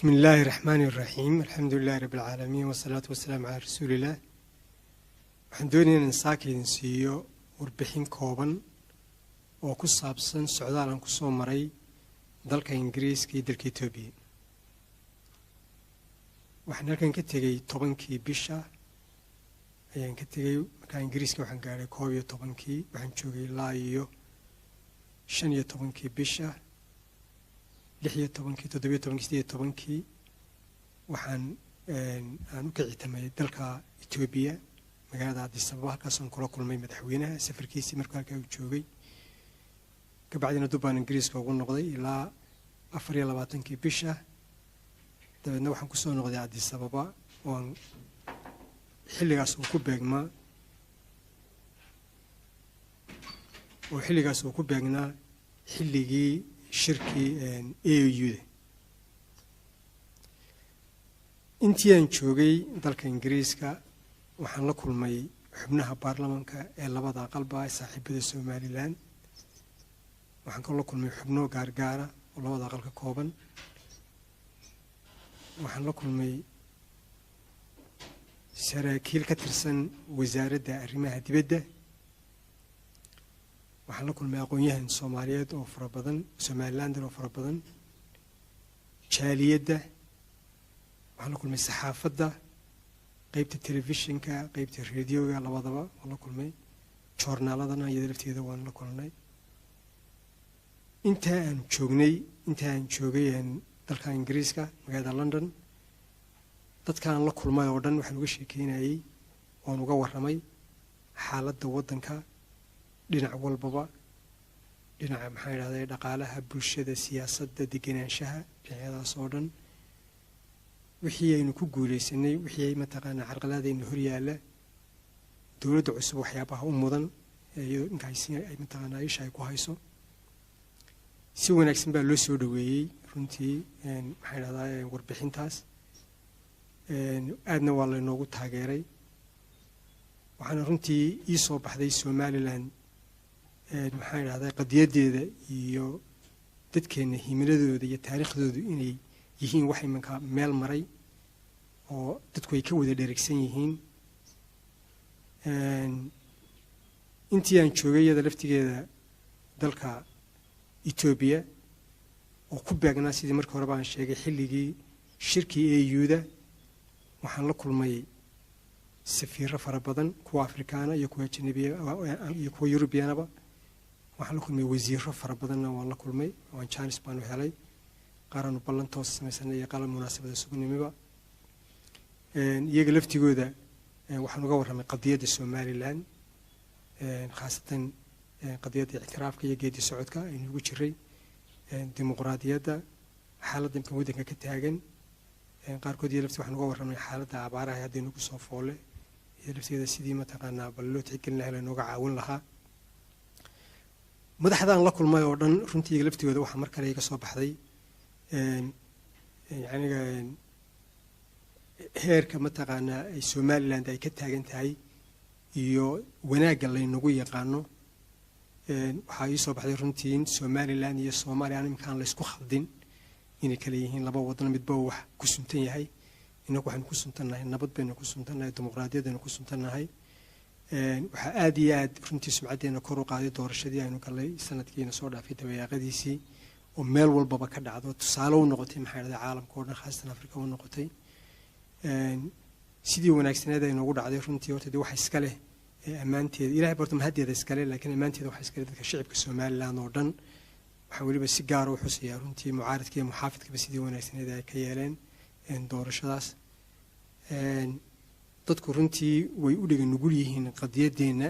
بسم الله الرحمن الرحيم الحمد لله رب العالمين والصلاة والسلام على رسول الله. waxaan doonayaa in saakiin siiyo warbixin kooban oo ku saabsan socdaal aan ku soo maray dalka Ingiriiska iyo dalka Itoobiya. waxaan halkan ka tegay 10kii bisha ayaan ka tegay marka Ingiriiska waxaan gaaray 11kii waxaan joogay ilaa iyo 15kii bisha 16kii 17kii 18kii waxaan aan u kicitamay dalka Itoobiya magaalada Addis Ababa halkaas aan kula kulmay madaxweynaha safarkiisii markaa halkaa uu joogay ka bacdina dubaan Ingiriiska ugu noqday ilaa 24kii bisha dabeedna waxaan ku soo noqday Addis Ababa oo xilligaas uu ku beegnaa xilligii shirkii AU intii aan joogay dalka Ingiriiska waxaan la kulmay xubnaha baarlamaanka ee labada aqalba ee saaxiibada Somaliland waxaan kaloo la kulmay xubno gaargaara oo labada aqal ka kooban waxaan la kulmay saraakiil ka tirsan wasaaradda arrimaha dibadda waxaan la kulmay aqoonyahan Soomaaliyeed oo fara badan Somaliland oo fara badan jaaliyadda waxaan la kulmay saxaafadda qaybta telefishinka qaybta raadiyoga labadaba waan la kulmay joornaaladana iyo lafteeda waan la kulmay inta aan joogay dalka Ingiriiska magaalada London dadkaan la kulmay oo dhan waxaan uga sheekeynayay waan uga warramay xaaladda waddanka dhinac walbaba dhinaca maxaa yiraahdaa dhaqaalaha bulshada siyaasadda deganaanshaha dhinacyadaas oo dhan wixii aynu ku guuleysanay wixii ay mataqaanaa carqaladayna hor yaala dawladda cusub waxyaabaha u mudan iyadoo inkaasi ay mataqaanaa isha ay ku hayso si wanaagsan baa loo soo dhaweeyay runtii maxaa yiraahdaa warbixintaas aadna waa la inoogu taageeray waxaana runtii ii soo baxday Somaliland maxaa yiraahdaa qadiyadeeda iyo dadkeena himiladooda iyo taariikhdooda inay yihiin wax imanka meel maray oo dadku ay ka wada dheregsan yihiin intii aan joogay iyada laftigeeda dalka Itoobiya oo ku beegnaa sidii markii hore baan sheegay xilligii shirkii AU-da waxaan la kulmay safiirro fara badan kuwa Afrikaana iyo kuwa Ajnabiga iyo kuwa Yurubiyaanaba waxaan la kulmay wasiirro fara badanna waan la kulmay waan chance baan u helay qaran ballan toos samaysanay iyo qalab munaasabada sugnimiba iyaga laftigooda waxaan uga warramay qadiyadda Somaliland khaasatan qadiyadda ictiraafka iyo geedi socodka aynu ugu jiray dimuqraadiyadda xaaladda imka waddanka ka taagan qaarkood iyo laftii waxaan uga warramay xaaladda abaaraha hadda inagu soo foole iyo lafteeda sidii mataqaanaa bal loo tixgelin lahaa inooga caawin lahaa madaxdaan la kulmay oo dhan runtii iyaga laftigooda waxaa mar kale iga soo baxday yacniga heerka mataqaanaa ay Somaliland ay ka taagan tahay iyo wanaagga laynagu yaqaano waxaa ii soo baxday runtii Somaliland iyo Soomaaliya imkaan la isku khaldin inay kala yihiin laba waddan midba wax ku suntan yahay inagu waxaan ku suntannahay nabad baynu ku suntannahay dimuqraadiyadaynu ku suntannahay waxaa aad iyo aad runtii sumcaddeena kor u qaaday doorashadii aynu galay sanadkiina soo dhaafay dabayaaqadiisii oo meel walbaba ka dhacdo tusaale u noqotay maxaa yiraahdaa caalamka oo dhan khaasatan Afrika u noqotay sidii wanaagsaneed ay noogu dhacday runtii horta wax iska leh ammaanteeda ilaahay barto mahaddeeda iska leh laakiin ammaanteeda wax iska leh dadka shacabka Somaliland oo dhan waxaan waliba si gaar ah u xusayaa runtii mucaaradka iyo muxaafidkaba sidii wanaagsaneed ay ka yeeleen doorashadaas dadku runtii way u dhigan nugul yihiin qadiyadeena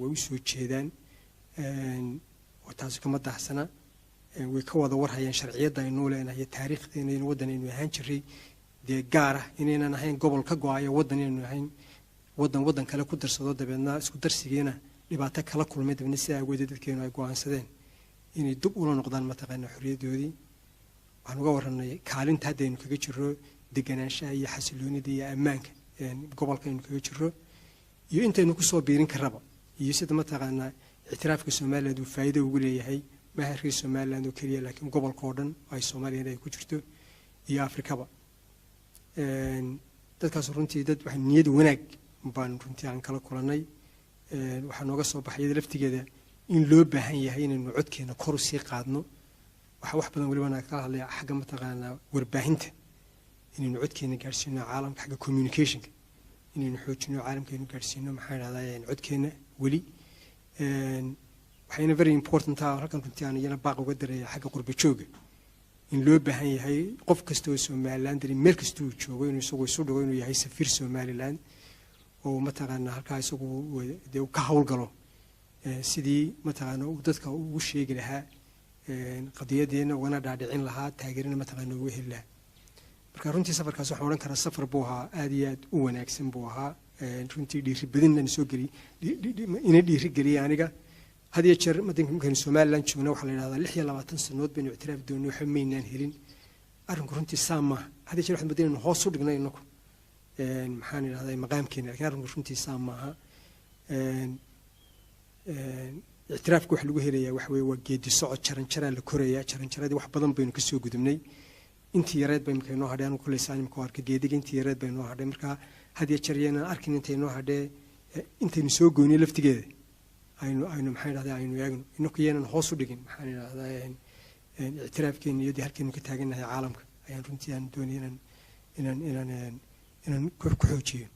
way u soo jeedaan oo taas kuma daahsana way ka wada warhayaan sharciyada aynu leenahay taariikhdeena in waddanaynu ahaan jiray dee gaar ah inaynan ahayn gobol ka go'ayo waddan inaynu ahayn waddan kale ku darsado dabeedna isku darsigeena dhibaato kala kulmay dabeedna si ay wada dadkeenu ay go'aansadeen inay dib ula noqdaan mataqaanaa xorriyadoodii waxaan uga warranay kaalinta haddaynu kaga jirro deganaanshaha iyo xasiloonida iyo ammaanka gobolka aynu kaga jirro iyo intaynu ku soo biirin karaba iyo sida mataqaanaa ictiraafka Somaliland uu faa'iido ugu leeyahay ما هي Somaliland oo kaliya laakiin gobolka oo dhan ay Soomaaliya ay ku jirto iyo afrikaba dadkaas runtii dad waxay niyad wanaag baan runtii aan kala kulanay waxaa nooga soo baxay iyada laftigeeda in loo baahan yahay inaynu codkeena kor u sii qaadno waxaa wax badan weliba anaa kala hadlaya xagga mataqaanaa warbaahinta inaynu codkeena gaadhsiino caalamka xagga communicationka inaynu xoojino caalamkeenu gaadhsiino maxaa idhahdaa codkeena weli waxayna very important ah halkan runtii aan iyana baaq uga daraya xagga qurba jooga in loo baahan yahay qof kasta oo Somaliland dari meel kasta uu joogo inuu isagu isu dhago inuu yahay safiir Somaliland oo mataqaanaa halkaa isagu uu ka hawlgalo sidii mataqaanaa uu dadka ugu sheegi lahaa qadiyadeena ugana dhaadhicin lahaa taageerina mataqaanaa ugu heli lahaa marka runtii safarkaas waxaan odhan karaa safar buu ahaa aad iyo aad u wanaagsan buu ahaa runtii dhiiri badin lan soo geli ina dhiiri geliyay aniga had iyo jeer madankan Somaliland joogna waxa la yiraahdaa 26 sanood baynu ictiraaf doonay waxa meynaan helin arinku runtii saama had iyo jeer waxaan badinayno hoos u dhignay inaku maxaan yiraahdaa maqaamkeena laakiin arinku runtii saama aha ictiraafku wax lagu helayaa wax weey waa geedi socod jaran la korayaa jaranjaradii wax badan baynu ka soo gudubnay intii yareed bay markay noo hadheen kulay saanim ku arkay geediga intii yareed bay noo hadhay marka had iyo jeer yeena arkin intay noo hadhee intaynu soo goynay laftigeeda aynu maxay yiraahdaa aynu eegno inaku yeenan hoos u dhigin maxaan yiraahdaa ictiraafkeena iyo halkeenu ka taaganahay caalamka ayaan runtii aan doonayay inaan ku xoojiyo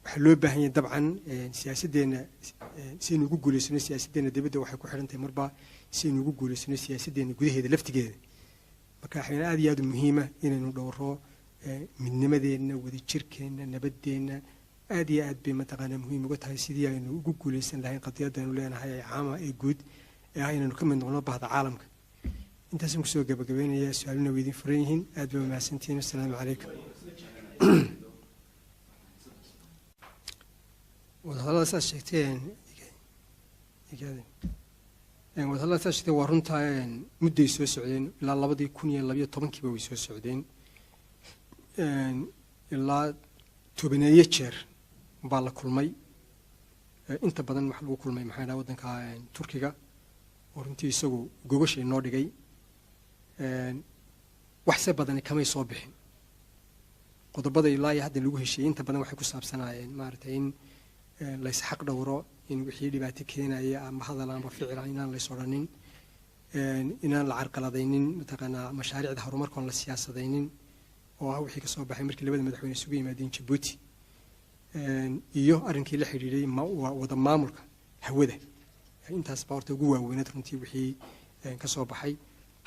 waxa loo baahan yahay dabcan siyaasadeena si aynu ugu guuleysano siyaasadeena dibadda waxay ku xiran tahay marba si aynu ugu guuleysano siyaasadeena gudaheeda laftigeeda marka waxay aad iyo aad muhiim ah inaynu dhowro midnimadeena wadajirkeena nabadeena aad iyo aad bay mataqaanaa muhiim uga tahay sidii aynu ugu guuleysan lahayn qadiyadaynu leenahay ee caama ee guud ee aynu ka mid noqono bahda caalamka intaasaan kusoo gabagabaynayaa su-aaluna weydiin furan yihiin aad bay mahadsantihiin assalaamu calaykum wadahadallada saas sheegteen wadahadallada saas sheegteen waa runtaa mudday soo socdeen ilaa 2012 way soo socdeen ilaa tobaneeyo jeer baa la kulmay inta badan wax lagu kulmay maxay dhahay wadanka Turkiga oo runtii isagu gogashay noo dhigay wax se badan kamay soo bixin qodobada ilaa iyo hadda lagu heshiiyay inta badan waxay ku saabsanaayeen maartay in la isxaq dhowro in wixii dhibaato keenaya ama hadal ama ficil inaan la isooranin inaan la carqaladaynin mataqaanaa mashaariicda horumarka la siyaasadaynin oo ah wixii ka soo baxay markii labada madaxweyne isugu yimaadeen Djibouti iyo arrinkii la xiriiray wada maamulka hawada intaas baa horta ugu waaweynad runtii wixii ka soo baxay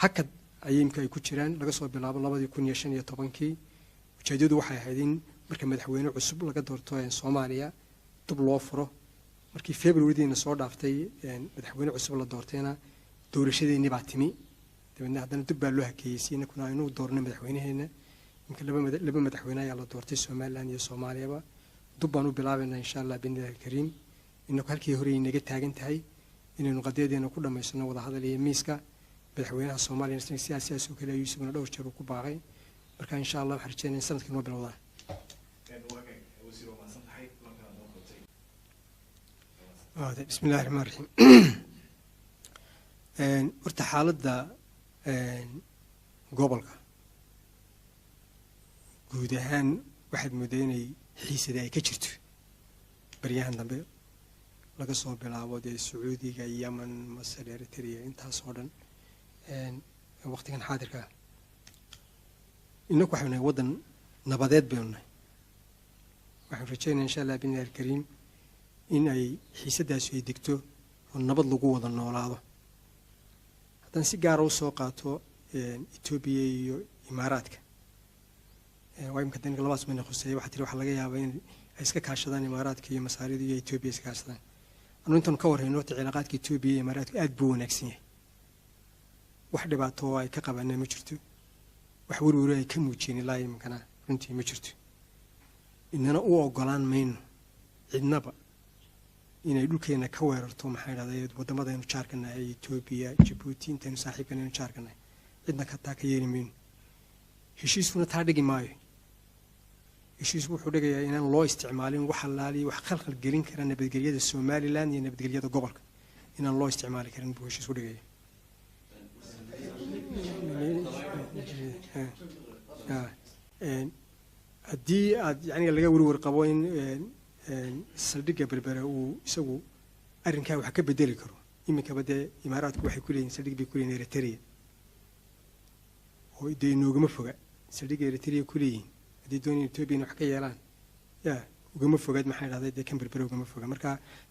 hakad ayimka ay ku jiraan laga soo bilaabo 2015 ujeedadu waxay ahayd in marka madaxweyne cusub laga doorto Soomaaliya dib loo furo markii February-diina soo dhaaftay madaxweyne cusub la doortayna doorashadeeni baa timi dabadna haddana dib baa loo hakeeyay kuna inuu doorno madaxweynaheena inka laba madaxweyne ayaa la doortay Somaliland iyo Soomaaliyaba dib baan u bilaabaynaa insha Allah binillaahi kariim inuu halkii hore inaga taagan tahay inaynu qadiyadeena ku dhameysano wada hadal iyo miiska madaxweynaha Soomaaliya siyaasiyaas oo kale ayuu isaguna dhowr jeer ku baaqay marka insha Allah waxaan rajeynayaa sanadkan noo bilowdaa بسم الله الرحمن الرحيم horta xaaladda gobolka guud ahaan waxaad moodaa inay xiisada ay ka jirto baryahan dambe laga soo bilaabo dee Sacuudiga Yemen Masar Eritrea intaas oo dhan waqtigan xaadirka inagu waxaan nahay wadan nabadeed baynu nahay waxaan rajeynayaa insha Allah binillaahi kariim in ay xiisadaas ay degto oo nabad lagu wada noolaado haddaan si gaar ah u soo qaato Ethiopia iyo Imaaraadka waa imka tan labaas min khusay waxa laga yaabaa in ay iska kaashadaan Imaaraadka iyo Masaarida iyo Ethiopia iska kaashadaan anu intan ka warhayno cilaaqaadka Ethiopia iyo Imaaraadka aad buu wanaagsan yahay wax dhibaato ay ka qabanay ma jirto wax warwar ay ka muujiyeen ilaa imkana runtii ma jirto inana u ogolaan mayno cidnaba inay dhulkeena ka weerarto maxay dhahday wadamadeenu jaarkana ay Ethiopia Djibouti intaanu saaxiibkana jaarkana cidna ka taa ka yeerimin heshiiskuna taa dhigi maayo heshiisku wuxuu dhigayaa inaan loo isticmaalin wax halaali wax khalkhal gelin kara nabadgelyada Somaliland iyo nabadgelyada gobolka inaan loo isticmaali karin buu heshiisku dhigayaa haddii aad yani laga werwer qabo in saldhigga berbera uu isagu arrinkaa wax ka bedeli karo iminkaba dee imaaraadku waxay ku leeyihin saldhig bay ku leeyihin eritrea oo dee inoogama foga saldhigga eritrea ku leeyihin haddii doonayaan etoobiya in wax ka yeelaan ya ugama fogaad maxaa idhahday dee kan berbera ugama foga marka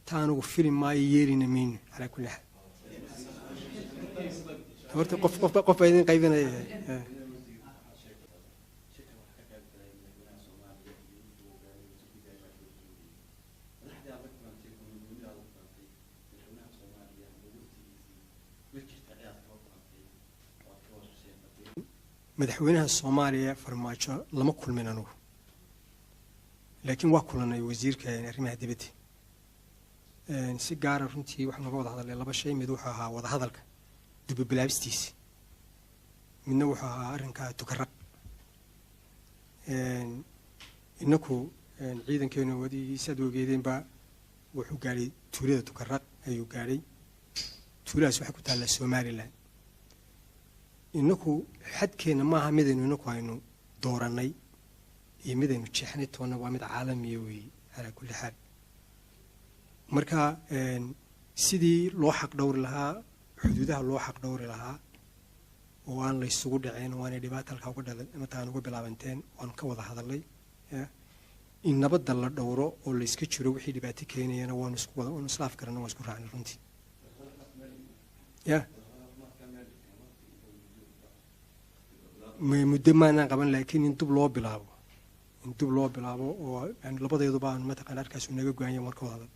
taa anugu filim maayo yeelina mayno calaa kulli xaal horta qof baa idin qaybinaya madaxweynaha Soomaaliya farmaajo lama kulmin anugu laakiin waa kulanay wasiirka arrimaha dibadda si gaar ah runtii waxaan uga wada hadalnay laba shay mid wuxuu ahaa wada hadalka dib u bilaabistiisa midna wuxuu ahaa arrinka tukaraq inaku ciidankeenu wadigiisa dogeedeen ba wuxuu gaaray tuulada tukaraq ayuu gaaray tuulaas waxa ku taala Soomaaliland inaku xadkeena maaha midaynu inaku aynu dooranay iyo midaynu jeexnay toona waa mid caalami weey ala kulli xaal marka sidii loo xaq dhowr lahaa xuduudaha loo xaq dhowr lahaa oo aan la isugu dhaceen oo aan dhibaato halka uga dhalan ama taan uga bilaabanteen waan ka wada hadalay in nabadda la dhowro oo la iska jiro wixii dhibaato keenayna waan isku wada oo islaaf karana waan isku raacnay runtii muddo maanaan qaban laakiin in dib loo bilaabo oo labadeeduba aan mataqaan arkaas naga go'aanyay marka wada